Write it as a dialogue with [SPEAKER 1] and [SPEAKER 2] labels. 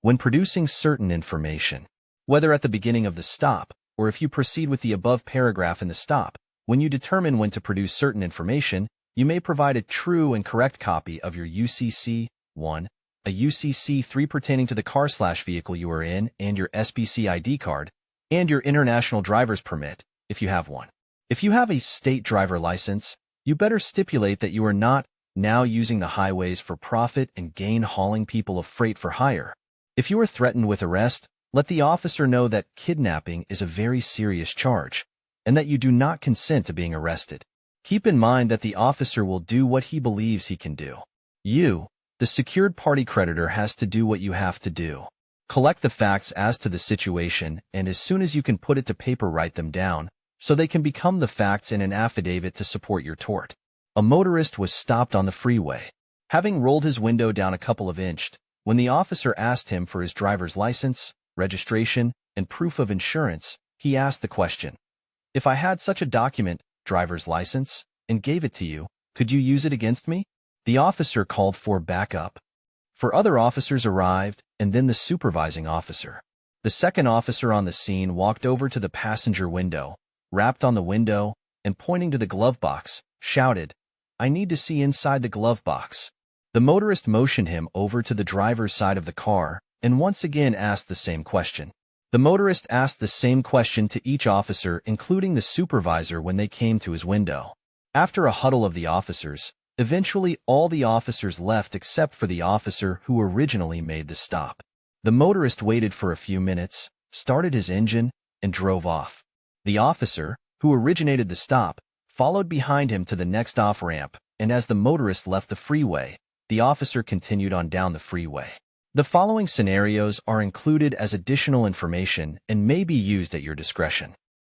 [SPEAKER 1] When producing certain information, whether at the beginning of the stop or if you proceed with the above paragraph in the stop, when you determine when to produce certain information, you may provide a true and correct copy of your UCC-1, a UCC-3 pertaining to the car/vehicle you are in, and your SBC ID card, and your international driver's permit, if you have one. If you have a state driver license, you better stipulate that you are not now using the highways for profit and gain hauling people of freight for hire. If you are threatened with arrest, let the officer know that kidnapping is a very serious charge, and that you do not consent to being arrested. Keep in mind that the officer will do what he believes he can do. You, the secured party creditor, has to do what you have to do. Collect the facts as to the situation, and as soon as you can put it to paper, write them down, so they can become the facts in an affidavit to support your tort. A motorist was stopped on the freeway, having rolled his window down a couple of inches, when the officer asked him for his driver's license, registration, and proof of insurance. He asked the question, "If I had such a document, driver's license, and gave it to you, could you use it against me?" The officer called for backup. For other officers arrived, and then the supervising officer. The second officer on the scene walked over to the passenger window, rapped on the window, and pointing to the glove box, shouted, "I need to see inside the glove box." The motorist motioned him over to the driver's side of the car and once again asked the same question. The motorist asked the same question to each officer, including the supervisor, when they came to his window. After a huddle of the officers, eventually all the officers left except for the officer who originally made the stop. The motorist waited for a few minutes, started his engine, and drove off. The officer, who originated the stop, followed behind him to the next off-ramp, and as the motorist left the freeway, the officer continued on down the freeway. The following scenarios are included as additional information and may be used at your discretion.